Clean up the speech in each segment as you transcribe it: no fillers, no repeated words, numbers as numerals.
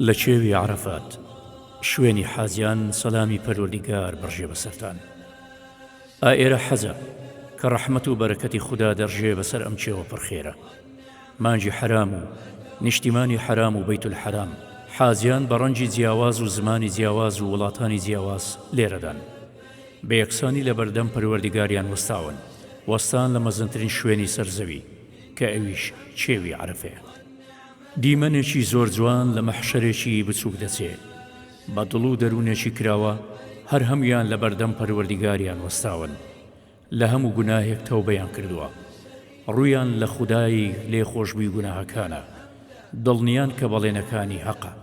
لە چێوی عەرەفات شوێنی حاجیان سەلامی پەروەردیگار بڕژێ بەسەرتان. ئێرە حەزە کە ڕەحمەت و بەرەکەتی خوددا دەڕژێ بەسەر ئەم چێوە پڕخێرە. مانجی حرام و نیشتیمانی حرام و بەیت الحرام حاجیان بە ڕەنجی جیاواز و زمانی جیاواز و وڵاتانی جیاواز لێرەدان. بە یەکسانی لە بەردەم پەروەردیگاریان وەستاون، وەستان لە مەزنترین شوێنی سەرزەوی کە ئەویش چێوی عەرەفەیە. دیمەنێکی زۆر جوان لە مەحشەرێکی بچووک دەچێت، بە دڵ و دەروونێکی کراوە هەر هەمویان لە بەردەم پەروەردیگاریان وەستاون، لە هەموو گوناهێک تەوبەیان کردووە، ڕوویان لە خودای لێخۆشبووی گوناهەکانە، دڵنیان کە بەڵێنەکانی حەقە.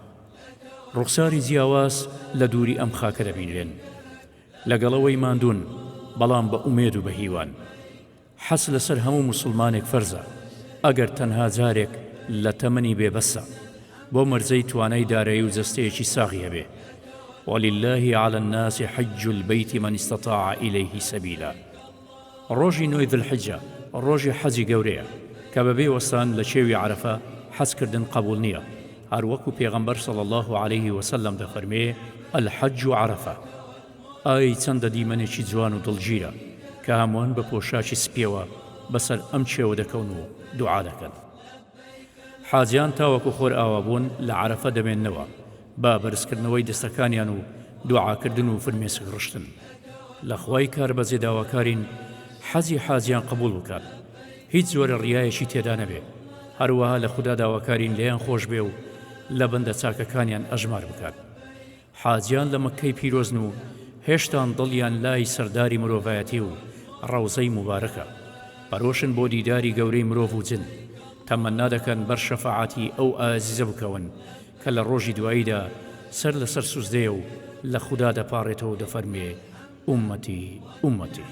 ڕوخساری جیاواز لە دووری ئەم خاکە دەبینرێن، لەگەڵەوەی ماندوون بەڵام بە ئومێد و بە هیوان. حەس لەسەر هەموو موسڵمانێک فەرزە، ئەگەر تەنها جارێک لە تەمەنی بێبەسە بۆ مەرجەی توانای دارایی و جەستەیەکی ساغی هەبێ. وَلِلَّهِ عَلَى النَّاسِ حَجُّ الْبَيْتِ مَنِ اسْتَطَاعَ إِلَيْهِ سَبِيلًا. ڕۆژی نۆی ذوالحیجە ڕۆژی حەجی گەورەیە کە بەبێ وەستان لە چێوی عەرەفە حەجکردن قبول نییە، هەروەکو پێغەمبەر صلی الله عليه وسلم دەفەرمێ الحەج عەرەفە. ئای چەندە دیمەنێکی جوان و دڵگیرە کە هەمووان بە پۆشاکی سپیەوە بەسەر ئەم چێوە دەکەون و دوعا دەکەن. حاجیان تاوەکو خۆر ئاوابوون لە عەرەفە دەمێننەوە بە بەرزکردنەوەی دەستەکانیان و دوعاکردن و فرمێسک ڕشتن. لە خوای کار بەجێ داواکارین حەزی حاجیان قبول بکات، هیچ جۆرە ڕیایەکی تێدا نەبێ، هەروەها لە خوددا داواکارین لێیان خۆش بێ و لە بەندە چاکەکانیان ئەژمار بکات. حاجیان لە مەککەی پیرۆزن و هێشتان دڵیان لای سەرداری مرۆڤایەتی و ڕەوزەی موبارەکە، پەرۆشن بۆ دیداری گەورەی مرۆڤ و جن، تەمەنا دەکەن بەر شەفاعەتی ئەو ئازیزە بکەون کە لە ڕۆژی دواییدا سەر لەسەر سوزدەیە و لە خوددا دەپاڕێتەوە و دەفەرمێ ئومەتی ئومەتی.